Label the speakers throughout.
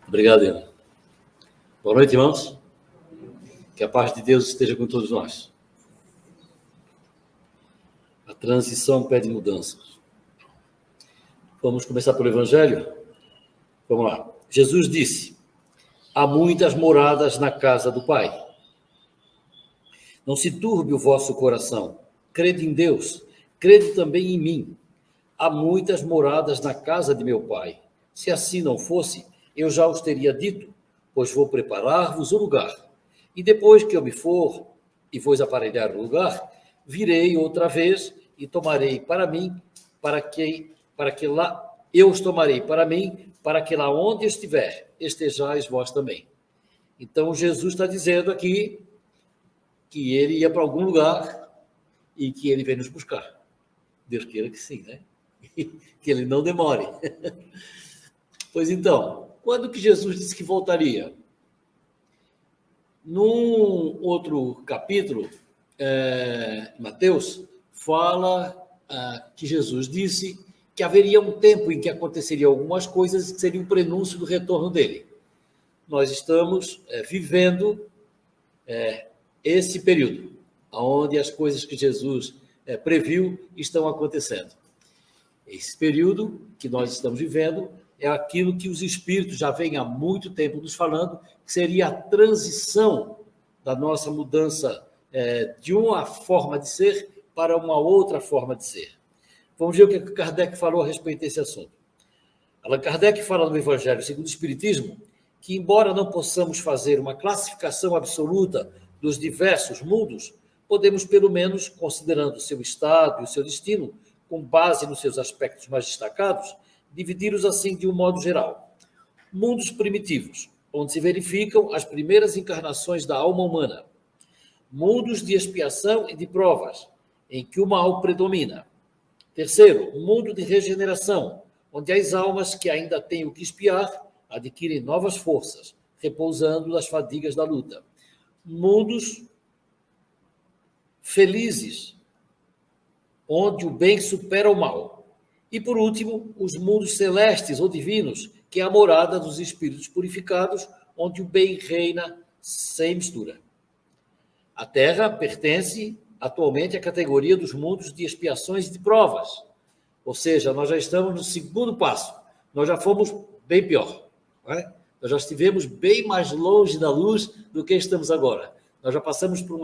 Speaker 1: Obrigado, Iana. Boa noite, irmãos. Que a paz de Deus esteja com todos nós. A transição pede mudanças. Vamos começar pelo Evangelho? Vamos lá. Jesus disse: há muitas moradas na casa do Pai. Não se turbe o vosso coração. Crede em Deus, crede também em mim. Há muitas moradas na casa de meu Pai. Se assim não fosse, eu já os teria dito, pois vou preparar-vos o lugar. E depois que eu me for e vos aparelhar o lugar, virei outra vez e tomarei para mim, para que lá eu os tomarei para mim, para que lá onde eu estiver, estejais vós também. Então Jesus está dizendo aqui que ele ia para algum lugar e que ele vem nos buscar. Deus queira que sim, né? Que ele não demore. Pois então, quando que Jesus disse que voltaria? Num outro capítulo, Mateus, fala que Jesus disse que haveria um tempo em que aconteceriam algumas coisas que seriam um prenúncio do retorno dele. Nós estamos vivendo esse período, onde as coisas que Jesus previu estão acontecendo. Esse período que nós estamos vivendo é aquilo que os Espíritos já vêm há muito tempo nos falando, que seria a transição da nossa mudança de uma forma de ser para uma outra forma de ser. Vamos ver o que Kardec falou a respeito desse assunto. Allan Kardec fala no Evangelho segundo o Espiritismo que, embora não possamos fazer uma classificação absoluta dos diversos mundos, podemos, pelo menos, considerando o seu estado e o seu destino, com base nos seus aspectos mais destacados, dividi-los assim de um modo geral. Mundos primitivos, onde se verificam as primeiras encarnações da alma humana. Mundos de expiação e de provas, em que o mal predomina. Terceiro, mundo de regeneração, onde as almas que ainda têm o que expiar adquirem novas forças, repousando das fadigas da luta. Mundos felizes, onde o bem supera o mal. E, por último, os mundos celestes ou divinos, que é a morada dos espíritos purificados, onde o bem reina sem mistura. A Terra pertence atualmente à categoria dos mundos de expiações e de provas. Ou seja, nós já estamos no segundo passo. Nós já fomos bem pior. Não é? Nós já estivemos bem mais longe da luz do que estamos agora. Nós já passamos por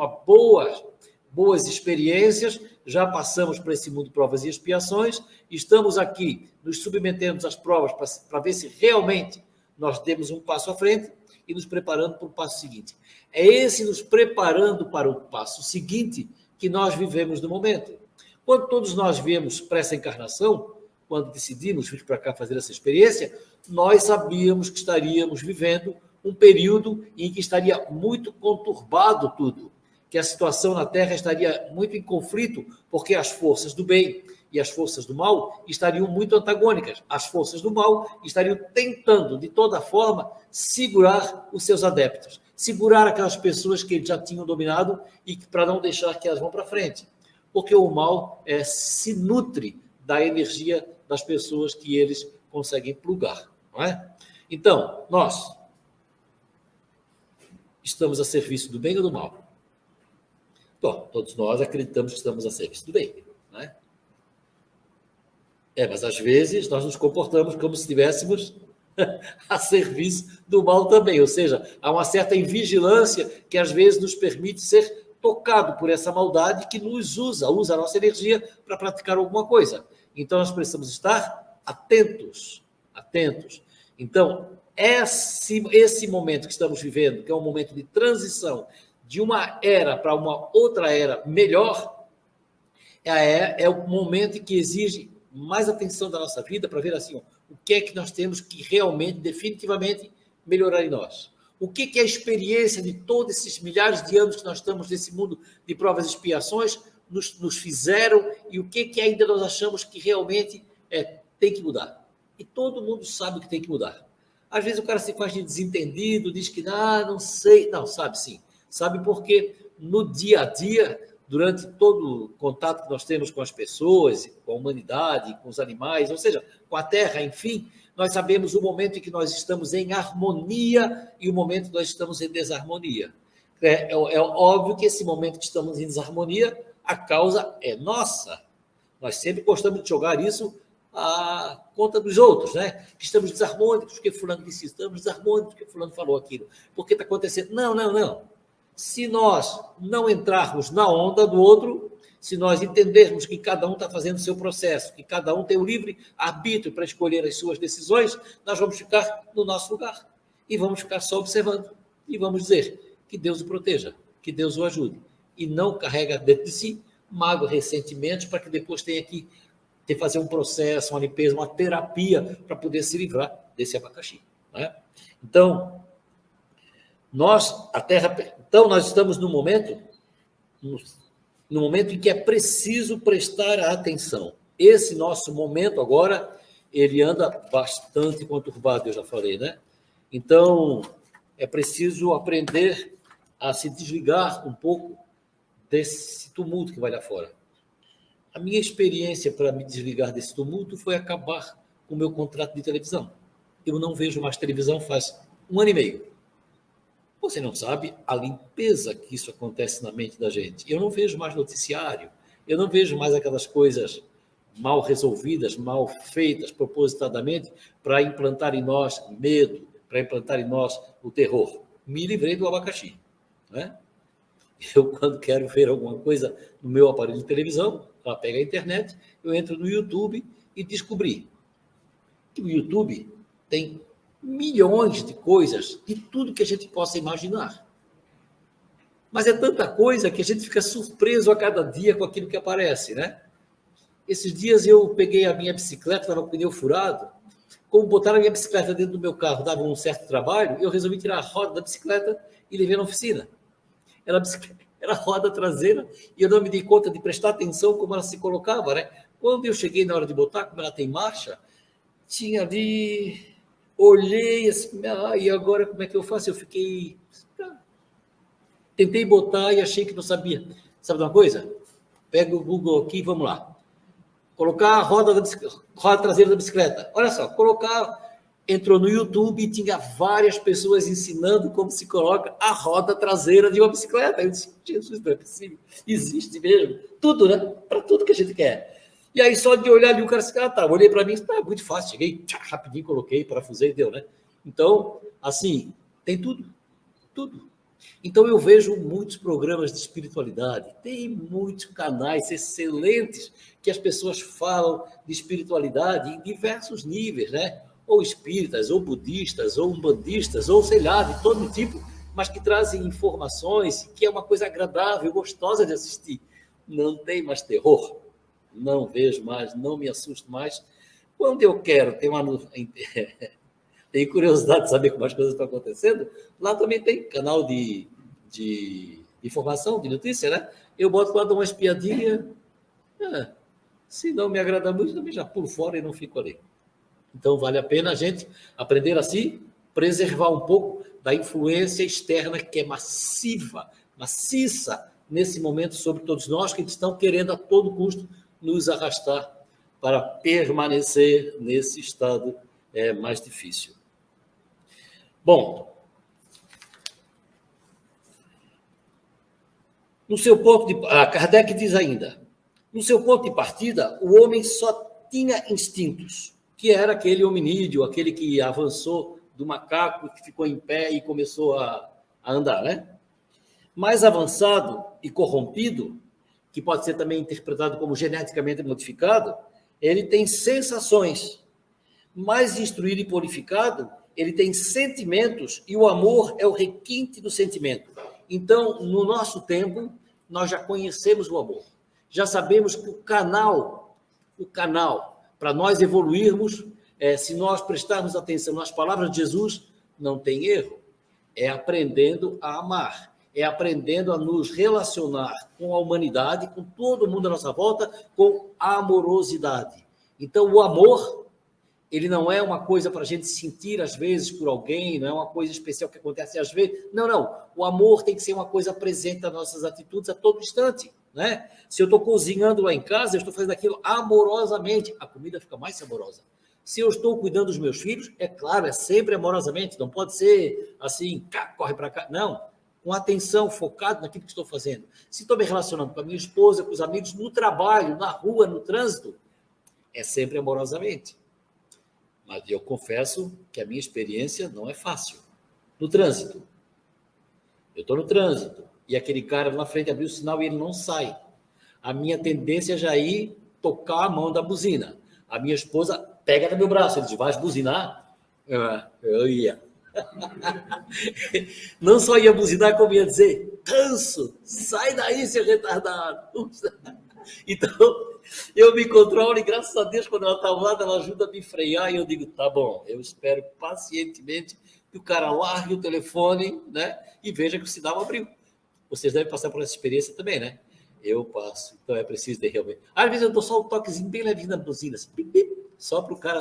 Speaker 1: boas experiências, já passamos por esse mundo de provas e expiações, estamos aqui nos submetendo às provas para ver se realmente nós demos um passo à frente e nos preparando para o passo seguinte. É esse nos preparando para o passo seguinte que nós vivemos no momento. Quando todos nós viemos para essa encarnação, quando decidimos vir para cá fazer essa experiência, nós sabíamos que estaríamos vivendo um período em que estaria muito conturbado tudo, que a situação na Terra estaria muito em conflito, porque as forças do bem e as forças do mal estariam muito antagônicas. As forças do mal estariam tentando, de toda forma, segurar os seus adeptos, segurar aquelas pessoas que eles já tinham dominado e para não deixar que elas vão para frente. Porque o mal se nutre da energia das pessoas que eles conseguem plugar, não é? Então, nós estamos a serviço do bem ou do mal? Bom, todos nós acreditamos que estamos a serviço do bem, não é? Mas às vezes nós nos comportamos como se estivéssemos a serviço do mal também, ou seja, há uma certa invigilância que às vezes nos permite ser tocado por essa maldade que nos usa a nossa energia para praticar alguma coisa. Então nós precisamos estar atentos. Então, esse momento que estamos vivendo, que é um momento de transição de uma era para uma outra era melhor, é o momento que exige mais atenção da nossa vida para ver assim, o que é que nós temos que realmente, definitivamente, melhorar em nós. O que é a experiência de todos esses milhares de anos que nós estamos nesse mundo de provas e expiações nos fizeram e o que ainda nós achamos que realmente tem que mudar. E todo mundo sabe o que tem que mudar. Às vezes o cara se faz de desentendido, diz que não sei. Não, sabe sim. Sabe porque no dia a dia, durante todo o contato que nós temos com as pessoas, com a humanidade, com os animais, ou seja, com a terra, enfim, Nós sabemos o momento em que nós estamos em harmonia e o momento em que nós estamos em desarmonia. É óbvio que esse momento que estamos em desarmonia, a causa é nossa. Nós sempre gostamos de jogar isso à conta dos outros, né? Que estamos desarmônicos, porque fulano disse isso, estamos desarmônicos, porque fulano falou aquilo. Por que está acontecendo? Não, não, não. Se nós não entrarmos na onda do outro, se nós entendermos que cada um está fazendo o seu processo, que cada um tem o livre arbítrio para escolher as suas decisões, nós vamos ficar no nosso lugar e vamos ficar só observando e vamos dizer que Deus o proteja, que Deus o ajude e não carrega dentro de si mágoa, ressentimentos para que depois tenha que fazer um processo, uma limpeza, uma terapia para poder se livrar desse abacaxi, né? Então, nós estamos no momento em que é preciso prestar atenção. Esse nosso momento agora, ele anda bastante conturbado, eu já falei, né? Então, é preciso aprender a se desligar um pouco desse tumulto que vai lá fora. A minha experiência para me desligar desse tumulto foi acabar com o meu contrato de televisão. Eu não vejo mais televisão faz 1 ano e meio. Você não sabe a limpeza que isso acontece na mente da gente. Eu não vejo mais noticiário, eu não vejo mais aquelas coisas mal resolvidas, mal feitas propositadamente para implantar em nós medo, para implantar em nós o terror. Me livrei do abacaxi, né? Eu, quando quero ver alguma coisa no meu aparelho de televisão, ela pega a internet, eu entro no YouTube e descobri que o YouTube tem milhões de coisas, de tudo que a gente possa imaginar. Mas é tanta coisa que a gente fica surpreso a cada dia com aquilo que aparece, né? Esses dias eu peguei a minha bicicleta, estava com o pneu furado, como botar a minha bicicleta dentro do meu carro dava um certo trabalho, eu resolvi tirar a roda da bicicleta e levei na oficina. Era a roda traseira e eu não me dei conta de prestar atenção como ela se colocava, né? Quando eu cheguei na hora de botar, como ela tem marcha, tinha ali, olhei assim, e agora como é que eu faço? Eu fiquei... Tentei botar e achei que não sabia. Sabe de uma coisa? Pega o Google aqui e vamos lá. Colocar a roda traseira da bicicleta. Olha só, entrou no YouTube e tinha várias pessoas ensinando como se coloca a roda traseira de uma bicicleta. Eu disse, Jesus, não é possível. Existe mesmo. Tudo, né? Para tudo que a gente quer. E aí, só de olhar ali, o cara disse, tá. Olhei para mim, tá muito fácil. Cheguei, rapidinho, coloquei, parafusei, deu, né? Então, assim, tem tudo. Tudo. Então, eu vejo muitos programas de espiritualidade, tem muitos canais excelentes que as pessoas falam de espiritualidade em diversos níveis, né? Ou espíritas, ou budistas, ou umbandistas, ou sei lá, de todo tipo, mas que trazem informações, que é uma coisa agradável, gostosa de assistir. Não tem mais terror, não vejo mais, não me assusto mais. Quando eu quero ter tenho curiosidade de saber como as coisas estão acontecendo, lá também tem canal de informação, de notícia, né? Eu boto lá, dou uma espiadinha, se não me agrada muito, também já pulo fora e não fico ali. Então, vale a pena a gente aprender a se preservar um pouco da influência externa que é maciça, nesse momento sobre todos nós, que estão querendo a todo custo nos arrastar para permanecer nesse estado mais difícil. Bom, Kardec diz ainda, no seu ponto de partida, o homem só tinha instintos, que era aquele hominídeo, aquele que avançou do macaco, que ficou em pé e começou a andar, né? Mais avançado e corrompido, que pode ser também interpretado como geneticamente modificado, ele tem sensações. Mais instruído e purificado, ele tem sentimentos, e o amor é o requinte do sentimento. Então, no nosso tempo, nós já conhecemos o amor. Já sabemos que o canal para nós evoluirmos, se nós prestarmos atenção nas palavras de Jesus, não tem erro. É aprendendo a amar, é aprendendo a nos relacionar com a humanidade, com todo mundo à nossa volta, com amorosidade. Então, o amor, ele não é uma coisa para a gente sentir, às vezes, por alguém, não é uma coisa especial que acontece às vezes. Não. O amor tem que ser uma coisa presente nas nossas atitudes a todo instante, né? Se eu estou cozinhando lá em casa, eu estou fazendo aquilo amorosamente, a comida fica mais saborosa. Se eu estou cuidando dos meus filhos, é claro, é sempre amorosamente, não pode ser assim, cá, corre para cá. Não, com atenção, focado naquilo que estou fazendo. Se estou me relacionando com a minha esposa, com os amigos, no trabalho, na rua, no trânsito, é sempre amorosamente. Mas eu confesso que a minha experiência não é fácil. No trânsito. Eu estou no trânsito e aquele cara na frente abriu o sinal e ele não sai. A minha tendência é já ir tocar a mão da buzina. A minha esposa pega no meu braço, ele diz, vai buzinar? Eu ia. Não só ia buzinar, como ia dizer, canso, sai daí, seu retardado. Então, eu me controlo e graças a Deus, quando ela está ao lado, ela ajuda a me frear e eu digo, tá bom, eu espero pacientemente que o cara largue o telefone, né, e veja que o sinal abriu. Vocês devem passar por essa experiência também, né? Eu passo, então é preciso ter realmente. Às vezes eu dou só um toquezinho bem levinho na buzina, assim, bip, bip, só para o cara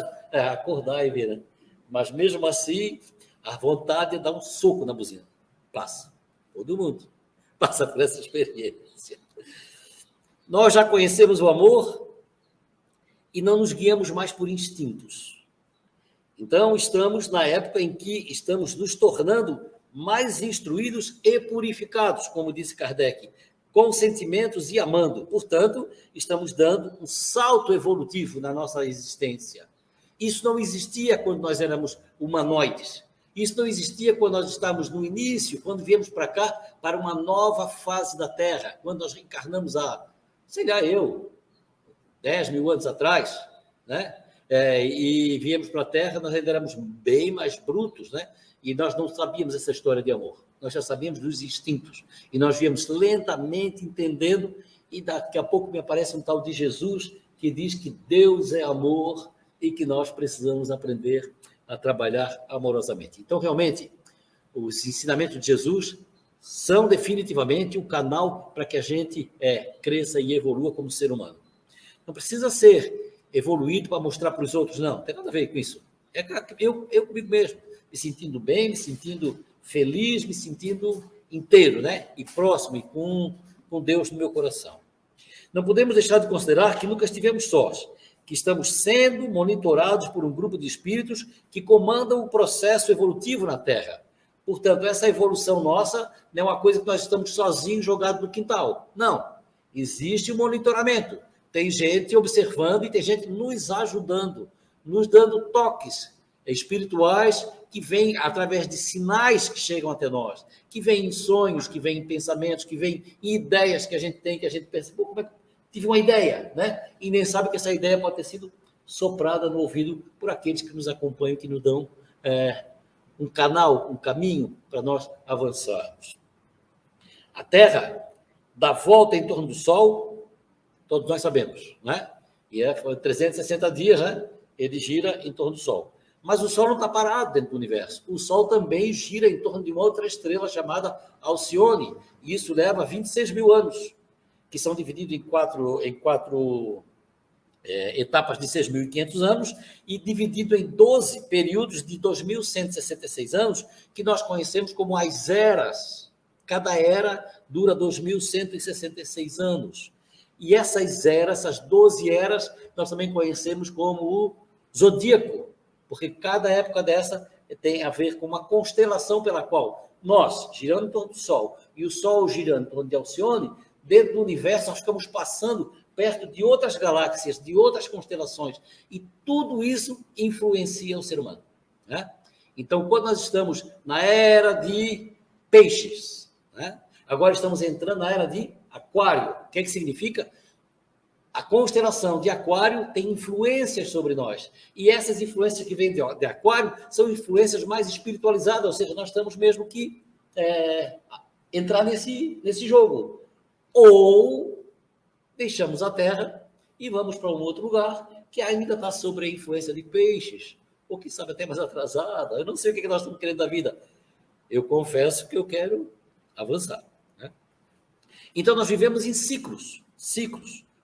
Speaker 1: acordar e ver, né? Mas mesmo assim, a vontade é dar um soco na buzina. Passa. Todo mundo passa por essa experiência. Nós já conhecemos o amor e não nos guiamos mais por instintos. Então, estamos na época em que estamos nos tornando mais instruídos e purificados, como disse Kardec, com sentimentos e amando. Portanto, estamos dando um salto evolutivo na nossa existência. Isso não existia quando nós éramos humanoides. Isso não existia quando nós estávamos no início, quando viemos para cá, para uma nova fase da Terra, quando nós reencarnamos sei lá, 10 mil anos atrás, né? E viemos para a Terra, nós ainda éramos bem mais brutos, né? E nós não sabíamos essa história de amor. Nós já sabíamos dos instintos. E nós viemos lentamente entendendo, e daqui a pouco me aparece um tal de Jesus que diz que Deus é amor e que nós precisamos aprender a trabalhar amorosamente. Então, realmente, os ensinamentos de Jesus são definitivamente um canal para que a gente cresça e evolua como ser humano. Não precisa ser evoluído para mostrar para os outros, não tem nada a ver com isso. Eu comigo mesmo, me sentindo bem, me sentindo feliz, me sentindo inteiro, né? E próximo, e com Deus no meu coração. Não podemos deixar de considerar que nunca estivemos sós, que estamos sendo monitorados por um grupo de espíritos que comandam o processo evolutivo na Terra. Portanto, essa evolução nossa não é uma coisa que nós estamos sozinhos jogados no quintal. Não. Existe um monitoramento. Tem gente observando e tem gente nos ajudando, nos dando toques espirituais que vêm através de sinais que chegam até nós, que vêm em sonhos, que vêm em pensamentos, que vêm em ideias que a gente tem, que a gente pensa, pô, como é que tive uma ideia, né? E nem sabe que essa ideia pode ter sido soprada no ouvido por aqueles que nos acompanham, que nos dão um canal, um caminho para nós avançarmos. A Terra dá volta em torno do Sol, todos nós sabemos, né? E foi 360 dias, né? Ele gira em torno do Sol. Mas o Sol não está parado dentro do universo. O Sol também gira em torno de uma outra estrela chamada Alcione, e isso leva 26 mil anos, que são divididos em quatro etapas de 6.500 anos e dividido em 12 períodos de 2.166 anos, que nós conhecemos como as eras. Cada era dura 2.166 anos. E essas eras, essas 12 eras, nós também conhecemos como o zodíaco, porque cada época dessa tem a ver com uma constelação pela qual nós, girando em torno do Sol, e o Sol girando em torno de Alcione, dentro do universo nós ficamos passando perto de outras galáxias, de outras constelações, e tudo isso influencia o ser humano, né? Então, quando nós estamos na era de peixes, né? Agora estamos entrando na era de aquário. O que significa? A constelação de Aquário tem influências sobre nós. E essas influências que vêm de Aquário são influências mais espiritualizadas, ou seja, nós temos mesmo que entrar nesse jogo. Ou deixamos a Terra e vamos para um outro lugar que ainda está sob a influência de peixes, ou quem sabe até mais atrasada. Eu não sei o que nós estamos querendo da vida. Eu confesso que eu quero avançar, né? Então, nós vivemos em ciclos.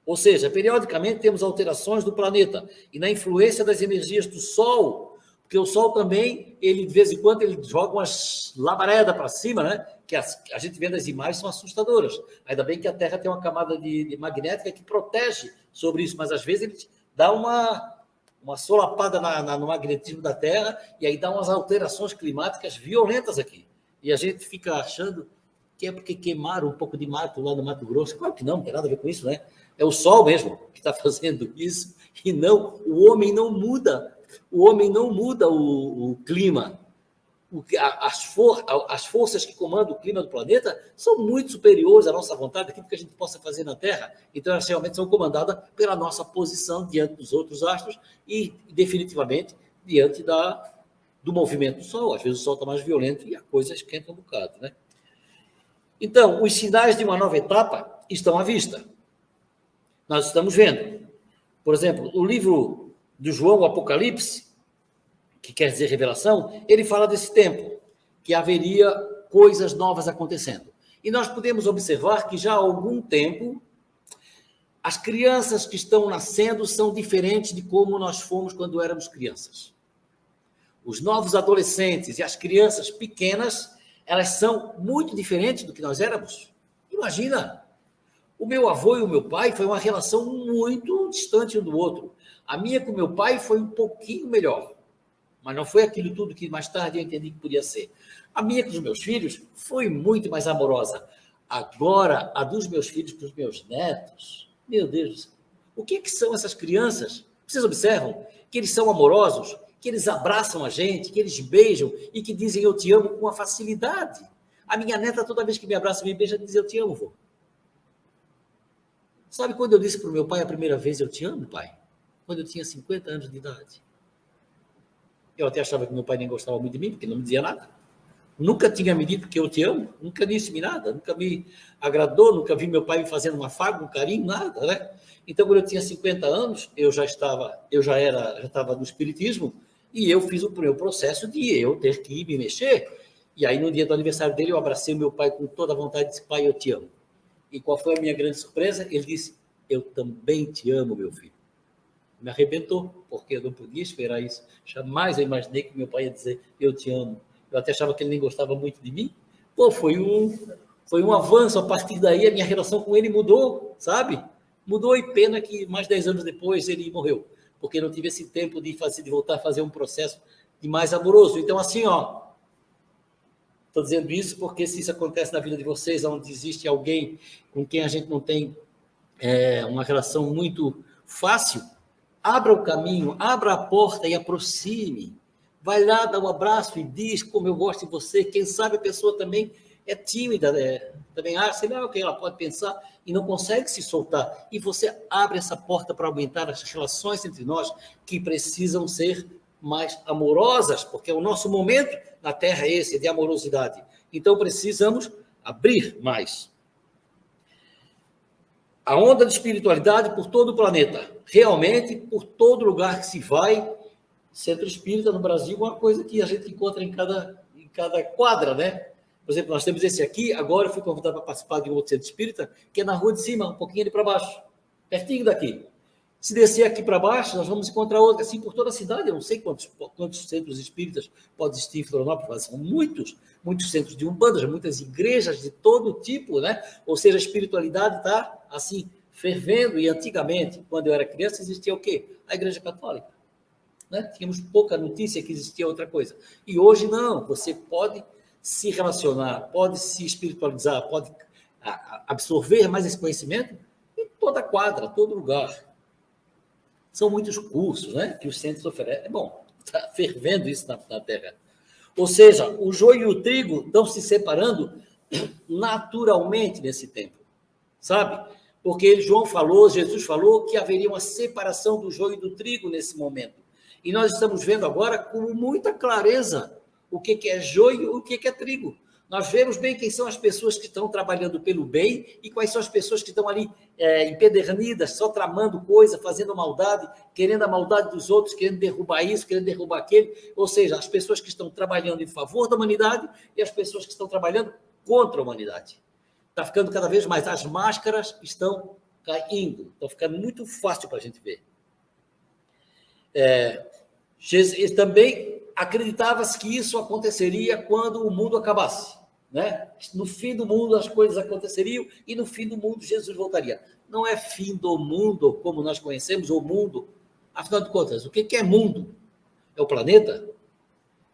Speaker 1: Ou seja, periodicamente temos alterações do planeta e na influência das energias do Sol, porque o Sol também, ele de vez em quando, ele joga umas labaredas para cima, né? Que a gente vê nas imagens são assustadoras. Ainda bem que a Terra tem uma camada de magnética que protege sobre isso, mas às vezes ele dá uma uma solapada no magnetismo da Terra, e aí dá umas alterações climáticas violentas aqui. E a gente fica achando que é porque queimaram um pouco de mato lá no Mato Grosso. Claro que não tem nada a ver com isso, né? É o sol mesmo que está fazendo isso, e não, o homem não muda. O homem não muda o clima. As forças que comandam o clima do planeta são muito superiores à nossa vontade, daquilo que a gente possa fazer na Terra. Então, elas realmente são comandadas pela nossa posição diante dos outros astros e, definitivamente, diante do movimento do Sol. Às vezes o Sol está mais violento e a coisa esquenta um bocado, né? Então, os sinais de uma nova etapa estão à vista. Nós estamos vendo. Por exemplo, o livro de João, o Apocalipse, que quer dizer revelação, ele fala desse tempo, que haveria coisas novas acontecendo. E nós podemos observar que já há algum tempo, as crianças que estão nascendo são diferentes de como nós fomos quando éramos crianças. Os novos adolescentes e as crianças pequenas, elas são muito diferentes do que nós éramos. Imagina, o meu avô e o meu pai foi uma relação muito distante um do outro. A minha com o meu pai foi um pouquinho melhor, mas não foi aquilo tudo que mais tarde eu entendi que podia ser. A minha com os meus filhos foi muito mais amorosa. Agora, a dos meus filhos com os meus netos, meu Deus, o que são essas crianças? Vocês observam que eles são amorosos, que eles abraçam a gente, que eles beijam e que dizem eu te amo com uma facilidade. A minha neta, toda vez que me abraça e me beija, diz eu te amo, vô. Sabe quando eu disse para o meu pai a primeira vez eu te amo, pai? Quando eu tinha 50 anos de idade. Eu até achava que meu pai nem gostava muito de mim, porque não me dizia nada. Nunca tinha me dito que eu te amo, nunca disse-me nada, nunca me agradou, nunca vi meu pai me fazendo um afago, um carinho, nada, né? Então, quando eu tinha 50 anos, eu já estava no espiritismo, e eu fiz o meu processo de eu ter que me mexer. E aí, no dia do aniversário dele, eu abracei o meu pai com toda a vontade e disse, pai, eu te amo. E qual foi a minha grande surpresa? Ele disse, eu também te amo, meu filho. Me arrebentou, porque eu não podia esperar isso. Jamais eu imaginei que meu pai ia dizer, eu te amo. Eu até achava que ele nem gostava muito de mim. Pô, foi um avanço. A partir daí, a minha relação com ele mudou, sabe? Mudou, e pena que mais 10 anos depois ele morreu, porque não tive esse tempo de voltar a fazer um processo de mais amoroso. Então, assim, ó, estou dizendo isso porque se isso acontece na vida de vocês, onde existe alguém com quem a gente não tem uma relação muito fácil, abra o caminho, abra a porta e aproxime. Vai lá, dá um abraço e diz como eu gosto de você. Quem sabe a pessoa também é tímida, também acha, sei lá o que ela pode pensar e não consegue se soltar. E você abre essa porta para aumentar as relações entre nós, que precisam ser mais amorosas, porque o nosso momento na Terra é esse, de amorosidade. Então precisamos abrir mais. A onda de espiritualidade por todo o planeta. Realmente, por todo lugar que se vai, centro espírita no Brasil é uma coisa que a gente encontra em cada quadra, né? Por exemplo, nós temos esse aqui, agora eu fui convidado para participar de um outro centro espírita, que é na rua de cima, um pouquinho ali para baixo, pertinho daqui. Se descer aqui para baixo, nós vamos encontrar outro, assim, por toda a cidade. Eu não sei quantos centros espíritas pode existir em Florianópolis, mas são muitos centros de umbanda, muitas igrejas de todo tipo, né? Ou seja, a espiritualidade está, assim, fervendo. E antigamente, quando eu era criança, existia o quê? A Igreja Católica. Né? Tínhamos pouca notícia que existia outra coisa. E hoje não, você pode se relacionar, pode se espiritualizar, pode absorver mais esse conhecimento em toda quadra, todo lugar. São muitos cursos, né, que os centros oferecem. É bom, está fervendo isso na Terra. Ou seja, o joio e o trigo estão se separando naturalmente nesse tempo, sabe? Porque Jesus falou que haveria uma separação do joio e do trigo nesse momento. E nós estamos vendo agora com muita clareza o que é joio e o que é trigo. Nós vemos bem quem são as pessoas que estão trabalhando pelo bem e quais são as pessoas que estão ali empedernidas, só tramando coisa, fazendo maldade, querendo a maldade dos outros, querendo derrubar isso, querendo derrubar aquele. Ou seja, as pessoas que estão trabalhando em favor da humanidade e as pessoas que estão trabalhando contra a humanidade. Está ficando cada vez mais. As máscaras estão caindo. Estão ficando muito fácil para a gente ver. Também acreditava-se que isso aconteceria quando o mundo acabasse, né? No fim do mundo as coisas aconteceriam e no fim do mundo Jesus voltaria. Não é fim do mundo como nós conhecemos o mundo Afinal de contas, o que é mundo? É o planeta?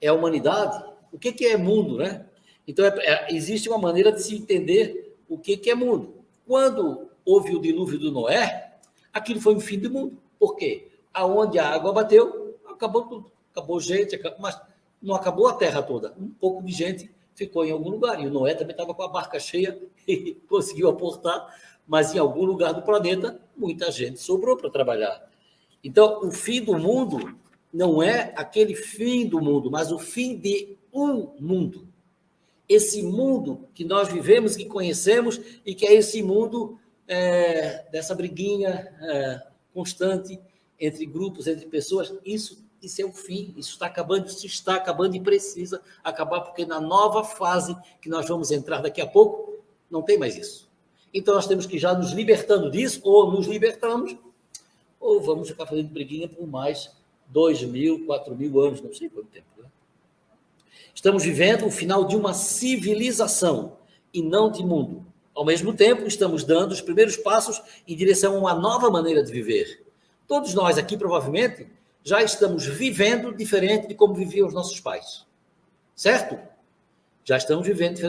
Speaker 1: É a humanidade? O que é mundo, né? Então, existe uma maneira de se entender o que é mundo. Quando houve o dilúvio do Noé, aquilo foi um fim do mundo. Por quê? Aonde a água bateu, acabou tudo. Acabou gente, mas não acabou a terra toda. Um pouco de gente ficou em algum lugar. E o Noé também estava com a barca cheia e conseguiu aportar, mas em algum lugar do planeta, muita gente sobrou para trabalhar. Então, o fim do mundo não é aquele fim do mundo, mas o fim de um mundo. Esse mundo que nós vivemos, que conhecemos, e que é esse mundo dessa briguinha constante entre grupos, entre pessoas, isso é o fim, isso está acabando e precisa acabar, porque na nova fase que nós vamos entrar daqui a pouco, não tem mais isso. Então, nós temos que ir já nos libertando disso, ou nos libertamos, ou vamos ficar fazendo briguinha por mais 2.000, 4.000 anos, não sei quanto tempo. Né? Estamos vivendo o final de uma civilização e não de mundo. Ao mesmo tempo, estamos dando os primeiros passos em direção a uma nova maneira de viver. Todos nós aqui, provavelmente, já estamos vivendo diferente de como viviam os nossos pais. Certo? Já estamos vivendo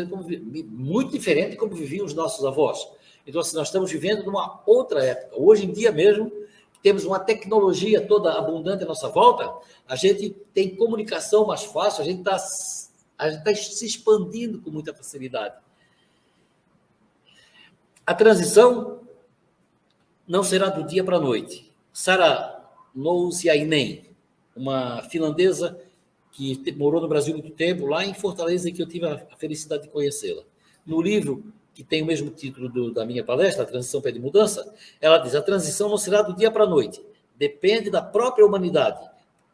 Speaker 1: muito diferente de como viviam os nossos avós. Então, assim, nós estamos vivendo numa outra época. Hoje em dia mesmo, temos uma tecnologia toda abundante à nossa volta, a gente tem comunicação mais fácil, a gente está se expandindo com muita facilidade. A transição não será do dia para a noite. Sara Nousiainen, uma finlandesa que morou no Brasil muito tempo, lá em Fortaleza, que eu tive a felicidade de conhecê-la. No livro, que tem o mesmo título da minha palestra, A Transição Pede Mudança, ela diz, a transição não será do dia para a noite, depende da própria humanidade,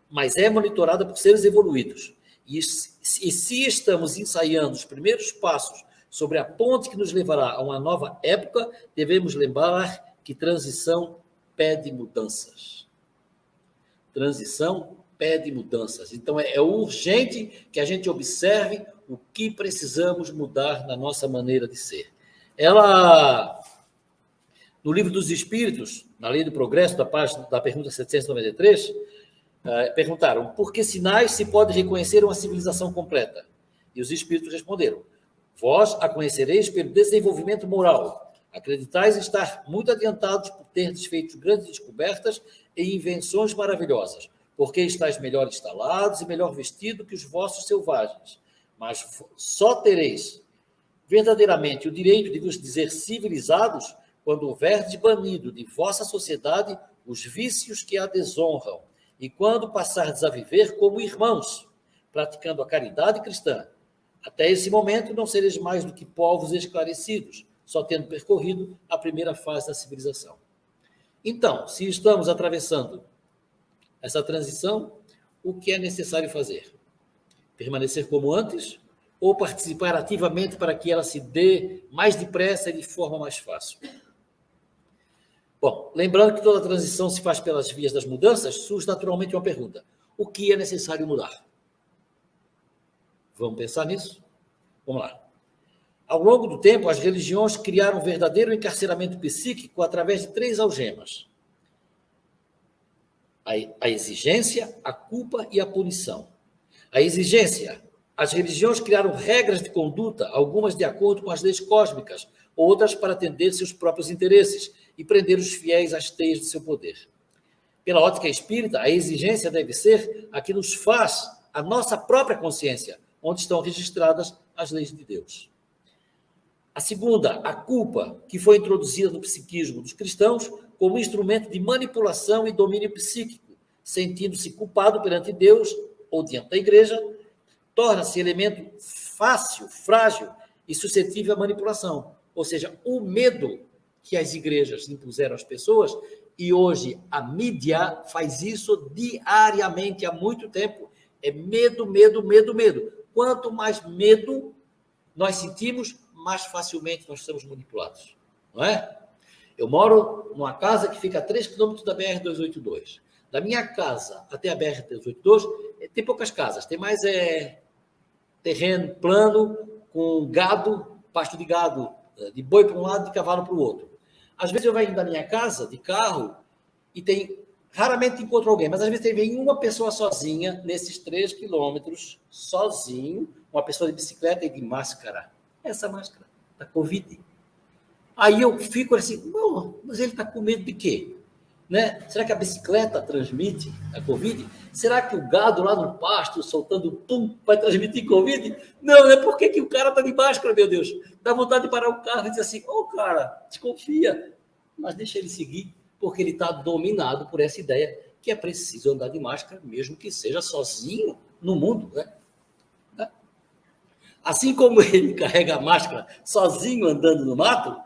Speaker 1: mas é monitorada por seres evoluídos. E se estamos ensaiando os primeiros passos sobre a ponte que nos levará a uma nova época, devemos lembrar que transição pede mudanças. Transição pede mudanças. Então, é urgente que a gente observe o que precisamos mudar na nossa maneira de ser. Ela, no Livro dos Espíritos, na Lei do Progresso, da pergunta 793, perguntaram, por que sinais se pode reconhecer uma civilização completa? E os Espíritos responderam, vós a conhecereis pelo desenvolvimento moral. Acreditais estar muito adiantados por ter feito grandes descobertas e invenções maravilhosas, porque estáis melhor instalados e melhor vestidos que os vossos selvagens. Mas só tereis verdadeiramente o direito de vos dizer civilizados quando houverdes banido de vossa sociedade os vícios que a desonram e quando passardes a viver como irmãos, praticando a caridade cristã. Até esse momento não sereis mais do que povos esclarecidos, só tendo percorrido a primeira fase da civilização. Então, se estamos atravessando essa transição, o que é necessário fazer? Permanecer como antes ou participar ativamente para que ela se dê mais depressa e de forma mais fácil? Bom, lembrando que toda transição se faz pelas vias das mudanças, surge naturalmente uma pergunta. O que é necessário mudar? Vamos pensar nisso? Vamos lá. Ao longo do tempo, as religiões criaram um verdadeiro encarceramento psíquico através de 3 algemas. A exigência, a culpa e a punição. A exigência. As religiões criaram regras de conduta, algumas de acordo com as leis cósmicas, outras para atender seus próprios interesses e prender os fiéis às teias de seu poder. Pela ótica espírita, a exigência deve ser a que nos faz a nossa própria consciência, onde estão registradas as leis de Deus. A segunda, a culpa, que foi introduzida no psiquismo dos cristãos como instrumento de manipulação e domínio psíquico, sentindo-se culpado perante Deus ou diante da igreja, torna-se elemento fácil, frágil e suscetível à manipulação. Ou seja, o medo que as igrejas impuseram às pessoas, e hoje a mídia faz isso diariamente há muito tempo. É medo, medo, medo, medo. Quanto mais medo nós sentimos, mais facilmente nós somos manipulados. Não é? Eu moro numa casa que fica a 3 quilômetros da BR-282. Da minha casa até a BR-282, tem poucas casas. Tem mais terreno plano, com gado, pasto de gado, de boi para um lado e de cavalo para o outro. Às vezes eu venho da minha casa de carro e tem Raramente encontro alguém, mas às vezes vem uma pessoa sozinha, nesses 3 quilômetros, sozinho, uma pessoa de bicicleta e de máscara. Essa máscara, da Covid. Aí eu fico assim, mas ele está com medo de quê? Né? Será que a bicicleta transmite a Covid? Será que o gado lá no pasto, soltando pum, vai transmitir Covid? Não, né? Por que o cara está de máscara, meu Deus? Dá vontade de parar o carro e dizer assim, cara, desconfia. Mas deixa ele seguir, porque ele está dominado por essa ideia que é preciso andar de máscara, mesmo que seja sozinho no mundo, né? Assim como ele carrega a máscara sozinho andando no mato,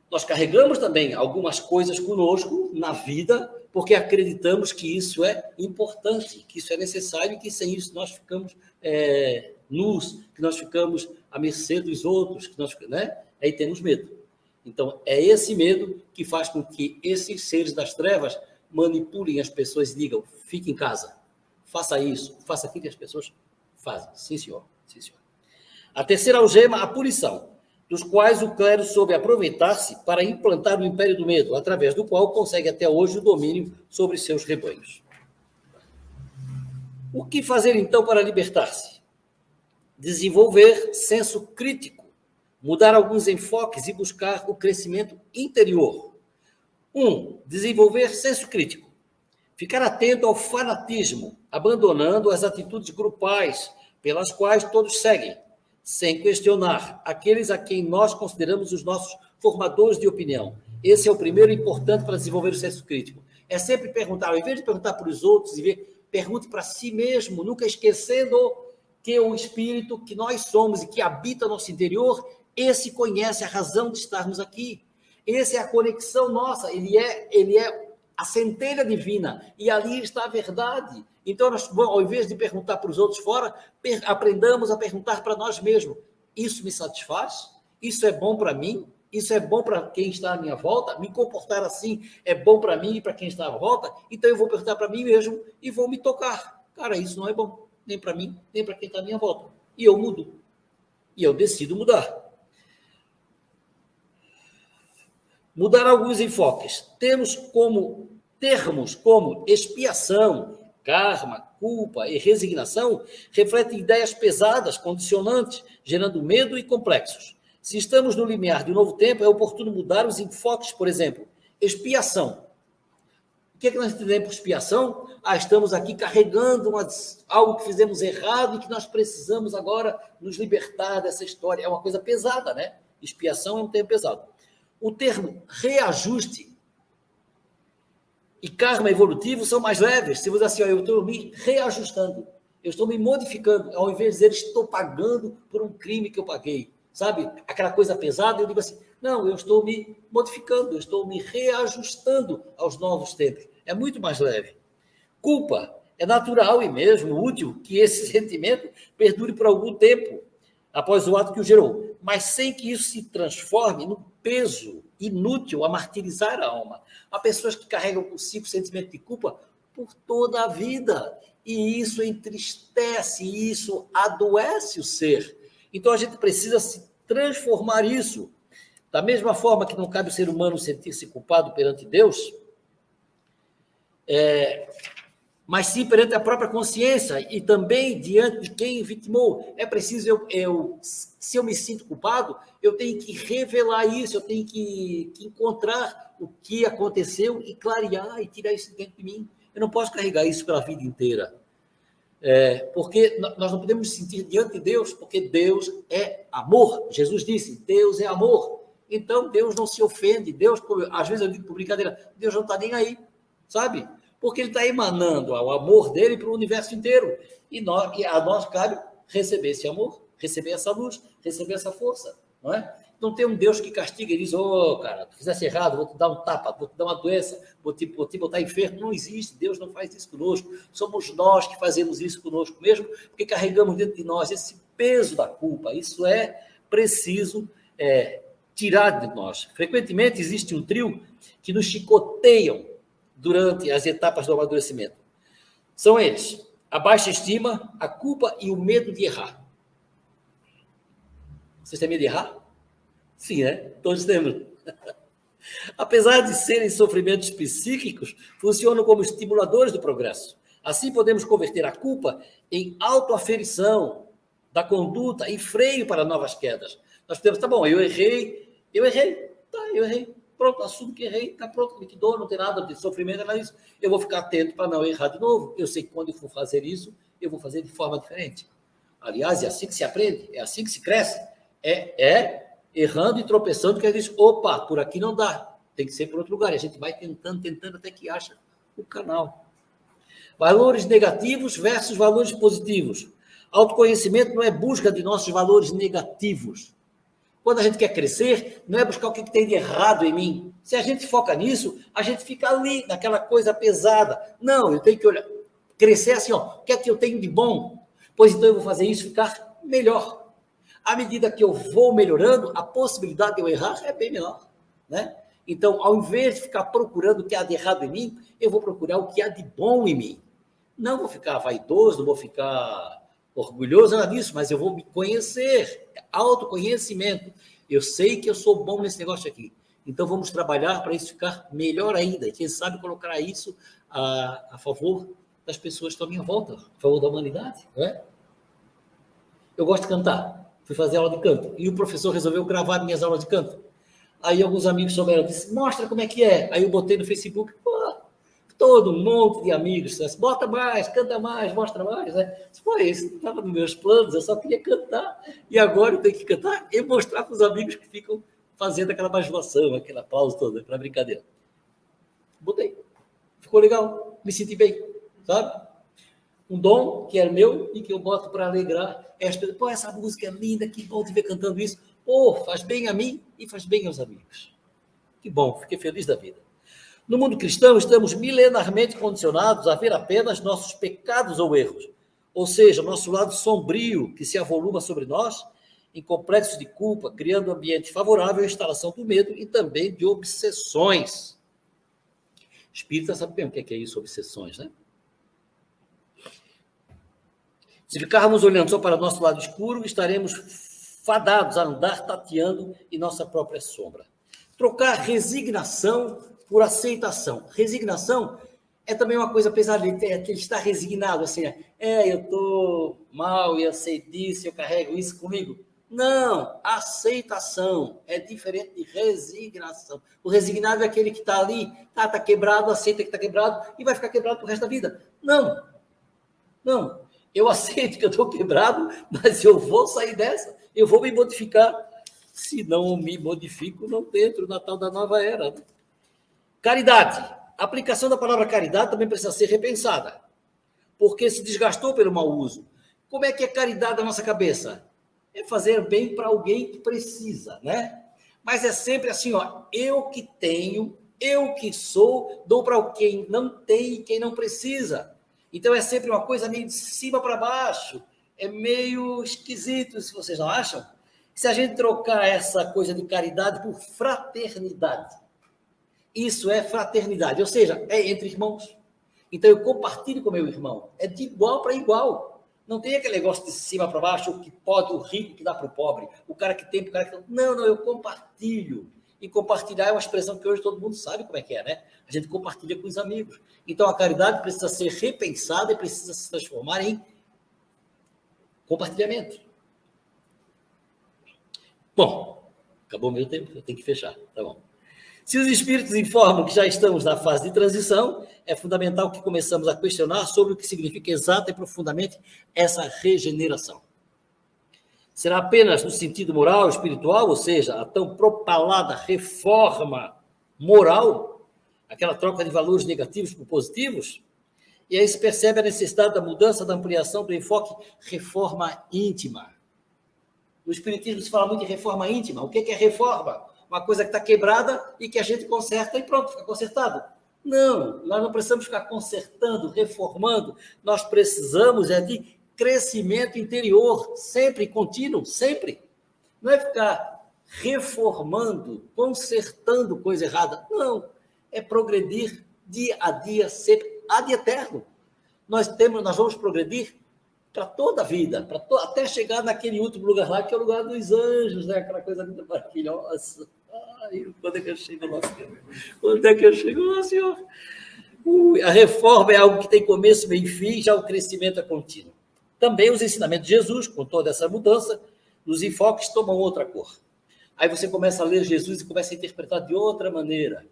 Speaker 1: nós carregamos também algumas coisas conosco na vida, porque acreditamos que isso é importante, que isso é necessário e que sem isso nós ficamos nus, que nós ficamos à mercê dos outros, que nós, né? Aí temos medo. Então, é esse medo que faz com que esses seres das trevas manipulem as pessoas e digam, fique em casa, faça isso, faça aquilo que as pessoas fazem. Sim, senhor. Sim, senhor. A terceira algema, a punição, dos quais o clero soube aproveitar-se para implantar o império do medo, através do qual consegue até hoje o domínio sobre seus rebanhos. O que fazer, então, para libertar-se? Desenvolver senso crítico, mudar alguns enfoques e buscar o crescimento interior. 1. Desenvolver senso crítico. Ficar atento ao fanatismo, abandonando as atitudes grupais pelas quais todos seguem, sem questionar aqueles a quem nós consideramos os nossos formadores de opinião. Esse é o primeiro importante para desenvolver o senso crítico. É sempre perguntar, ao invés de perguntar para os outros, pergunte para si mesmo, nunca esquecendo que o espírito que nós somos e que habita nosso interior, esse conhece a razão de estarmos aqui. Essa é a conexão nossa, ele é a centelha divina, e ali está a verdade. Então, nós, ao invés de perguntar para os outros fora, aprendamos a perguntar para nós mesmos, isso me satisfaz? Isso é bom para mim? Isso é bom para quem está à minha volta? Me comportar assim é bom para mim e para quem está à volta? Então, eu vou perguntar para mim mesmo e vou me tocar. Cara, isso não é bom, nem para mim, nem para quem está à minha volta. E eu mudo. E eu decido mudar. Mudar alguns enfoques. Termos como expiação, karma, culpa e resignação refletem ideias pesadas, condicionantes, gerando medo e complexos. Se estamos no limiar de um novo tempo, é oportuno mudar os enfoques, por exemplo, expiação. O que é que nós entendemos por expiação? Estamos aqui carregando algo que fizemos errado e que nós precisamos agora nos libertar dessa história. É uma coisa pesada, né? Expiação é um termo pesado. O termo reajuste e karma evolutivo são mais leves. Se você assim, eu estou me reajustando, eu estou me modificando, ao invés de dizer estou pagando por um crime que eu paguei, sabe? Aquela coisa pesada, eu digo assim, não, eu estou me modificando, eu estou me reajustando aos novos tempos. É muito mais leve. Culpa. É natural e mesmo útil que esse sentimento perdure por algum tempo após o ato que o gerou, mas sem que isso se transforme num peso inútil a martirizar a alma. Há pessoas que carregam consigo o sentimento de culpa por toda a vida, e isso entristece, e isso adoece o ser. Então a gente precisa se transformar isso. Da mesma forma que não cabe ao ser humano sentir-se culpado perante Deus, mas sim perante a própria consciência e também diante de quem vitimou. É preciso, se eu me sinto culpado, eu tenho que revelar isso, eu tenho que encontrar o que aconteceu e clarear e tirar isso de dentro de mim. Eu não posso carregar isso pela vida inteira. Porque nós não podemos nos sentir diante de Deus, porque Deus é amor. Jesus disse, Deus é amor. Então, Deus não se ofende. Deus, às vezes eu digo por brincadeira, Deus não está nem aí, sabe? Porque ele está emanando o amor dele para o universo inteiro. E a nós cabe receber esse amor, receber essa luz, receber essa força, não é? Não tem um Deus que castiga e diz, cara, tu fizesse errado, vou te dar um tapa, vou te dar uma doença, vou te botar enfermo. Não existe, Deus não faz isso conosco. Somos nós que fazemos isso conosco mesmo, porque carregamos dentro de nós esse peso da culpa. Isso é preciso tirar de nós. Frequentemente existe um trio que nos chicoteiam durante as etapas do amadurecimento. São eles: a baixa estima, a culpa e o medo de errar. Vocês têm medo de errar? Sim, né? Todos temos. Apesar de serem sofrimentos psíquicos, funcionam como estimuladores do progresso. Assim, podemos converter a culpa em autoaferição da conduta e freio para novas quedas. Nós podemos, tá bom, eu errei, tá, eu errei. Pronto, assumo que errei, tá pronto, liquidou, não tem nada de sofrimento, nada disso. Eu vou ficar atento para não errar de novo. Eu sei que quando eu for fazer isso, eu vou fazer de forma diferente. Aliás, é assim que se aprende, é assim que se cresce. É errando e tropeçando, que a gente diz, opa, por aqui não dá, tem que ser por outro lugar. E a gente vai tentando até que acha o canal. Valores negativos versus valores positivos. Autoconhecimento não é busca de nossos valores negativos. Quando a gente quer crescer, não é buscar o que tem de errado em mim. Se a gente foca nisso, a gente fica ali, naquela coisa pesada. Não, eu tenho que olhar, crescer assim, ó, o que é que eu tenho de bom? Pois então eu vou fazer isso ficar melhor. À medida que eu vou melhorando, a possibilidade de eu errar é bem menor, né? Então, ao invés de ficar procurando o que há de errado em mim, eu vou procurar o que há de bom em mim. Não vou ficar vaidoso, não vou ficar orgulhoso, nada disso, mas eu vou me conhecer, autoconhecimento. Eu sei que eu sou bom nesse negócio aqui. Então, vamos trabalhar para isso ficar melhor ainda. E quem sabe colocar isso a favor das pessoas que estão à minha volta, a favor da humanidade, não é? Eu gosto de cantar. Fui fazer aula de canto. E o professor resolveu gravar minhas aulas de canto. Aí alguns amigos souberam, disse, mostra como é que é. Aí eu botei no Facebook, pô, todo um monte de amigos, disse, bota mais, canta mais, mostra mais, né? Pô, isso não estava nos meus planos, eu só queria cantar. E agora eu tenho que cantar e mostrar para os amigos que ficam fazendo aquela bajulação, aquele aplauso todo, aquela brincadeira. Botei. Ficou legal, me senti bem, sabe? Um dom que é meu e que eu boto para alegrar esta. Pô, essa música é linda, que bom te ver cantando isso. Pô, faz bem a mim e faz bem aos amigos. Que bom, fiquei feliz da vida. No mundo cristão, estamos milenarmente condicionados a ver apenas nossos pecados ou erros, ou seja, nosso lado sombrio que se avoluma sobre nós, em complexos de culpa, criando um ambiente favorável à instalação do medo e também de obsessões. Espírita sabe bem o que é isso, obsessões, né? Se ficarmos olhando só para o nosso lado escuro, estaremos fadados a andar tateando em nossa própria sombra. Trocar resignação por aceitação. Resignação é também uma coisa pesada, ele está resignado, assim, eu estou mal, eu sei disso, eu carrego isso comigo. Não, aceitação é diferente de resignação. O resignado é aquele que está ali, está quebrado, aceita que está quebrado e vai ficar quebrado pro resto da vida. Não, eu aceito que eu estou quebrado, mas eu vou sair dessa, eu vou me modificar. Se não me modifico, não entro na tal da nova era. Né? Caridade. A aplicação da palavra caridade também precisa ser repensada, porque se desgastou pelo mau uso. Como é que é caridade na nossa cabeça? É fazer bem para alguém que precisa, né? Mas é sempre assim, ó, eu que tenho, eu que sou, dou para quem não tem e quem não precisa. Então é sempre uma coisa meio de cima para baixo, é meio esquisito, se vocês não acham? Se a gente trocar essa coisa de caridade por fraternidade, isso é fraternidade, ou seja, é entre irmãos. Então eu compartilho com meu irmão, é de igual para igual. Não tem aquele negócio de cima para baixo, o que pode, o rico que dá para o pobre, o cara que tem para o cara que não. Não, eu compartilho. E compartilhar é uma expressão que hoje todo mundo sabe como é que é, né? A gente compartilha com os amigos. Então a caridade precisa ser repensada e precisa se transformar em compartilhamento. Bom, acabou o meu tempo, eu tenho que fechar, tá bom. Se os espíritos informam que já estamos na fase de transição, é fundamental que começamos a questionar sobre o que significa exata e profundamente essa regeneração. Será apenas no sentido moral, espiritual, ou seja, a tão propalada reforma moral, aquela troca de valores negativos por positivos? E aí se percebe a necessidade da mudança, da ampliação do enfoque reforma íntima. No espiritismo se fala muito de reforma íntima. O que é reforma? Uma coisa que está quebrada e que a gente conserta e pronto, fica consertado. Não, nós não precisamos ficar consertando, reformando. Nós precisamos de crescimento interior, sempre, contínuo, sempre. Não é ficar reformando, consertando coisa errada. Não, é progredir dia a dia, sempre, ad eterno. Nós vamos progredir para toda a vida, até chegar naquele último lugar lá, que é o lugar dos anjos, né? Aquela coisa muito maravilhosa. Aí, quando é que eu chego lá, Senhor? Quando é que eu chego lá, Senhor? A reforma é algo que tem começo, meio e fim, já o crescimento é contínuo. Também os ensinamentos de Jesus, com toda essa mudança, os enfoques tomam outra cor. Aí você começa a ler Jesus e começa a interpretar de outra maneira.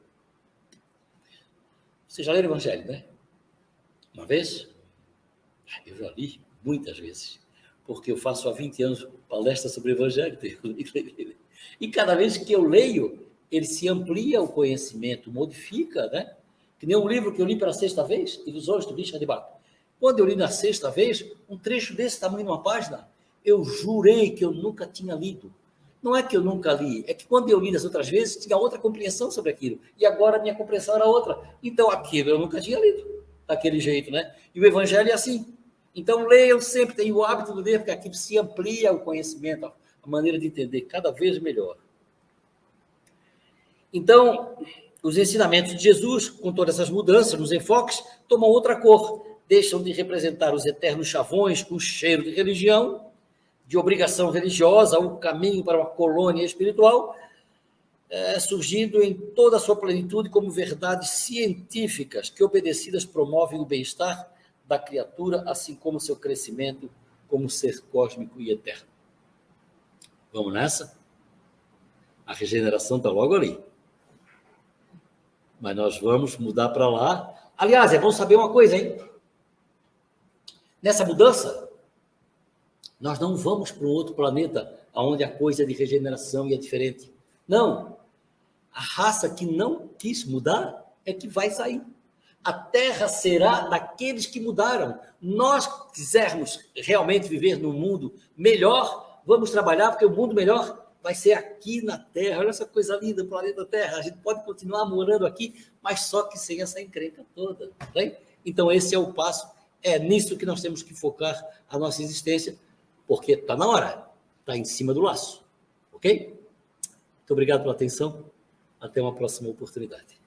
Speaker 1: Você já leu o Evangelho, né? Uma vez? Eu já li muitas vezes, porque eu faço há 20 anos palestra sobre o Evangelho. E cada vez que eu leio, ele se amplia o conhecimento, modifica, né? Que nem um livro que eu li pela sexta vez, Ilusões do Richard Bach. Quando eu li na sexta vez, um trecho desse tamanho numa página, eu jurei que eu nunca tinha lido. Não é que eu nunca li, é que quando eu li das outras vezes, tinha outra compreensão sobre aquilo. E agora a minha compreensão era outra. Então aquilo eu nunca tinha lido, daquele jeito, né? E o Evangelho é assim. Então leiam sempre, tenham o hábito de ler, porque aquilo se amplia o conhecimento, a maneira de entender cada vez melhor. Então, os ensinamentos de Jesus, com todas essas mudanças nos enfoques, tomam outra cor, deixam de representar os eternos chavões com cheiro de religião, de obrigação religiosa, o caminho para uma colônia espiritual, surgindo em toda a sua plenitude como verdades científicas que, obedecidas, promovem o bem-estar da criatura, assim como seu crescimento como ser cósmico e eterno. Vamos nessa? A regeneração está logo ali. Mas nós vamos mudar para lá. Aliás, é bom saber uma coisa, hein? Nessa mudança, nós não vamos para um outro planeta onde a coisa é de regeneração e é diferente. Não. A raça que não quis mudar é que vai sair. A Terra será daqueles que mudaram. Nós quisermos realmente viver num mundo melhor, vamos trabalhar, porque o mundo melhor vai ser aqui na Terra. Olha essa coisa linda, o planeta Terra. A gente pode continuar morando aqui, mas só que sem essa encrenca toda. Né? Então, esse é o passo. É nisso que nós temos que focar a nossa existência, porque está na hora, está em cima do laço. Ok? Muito obrigado pela atenção. Até uma próxima oportunidade.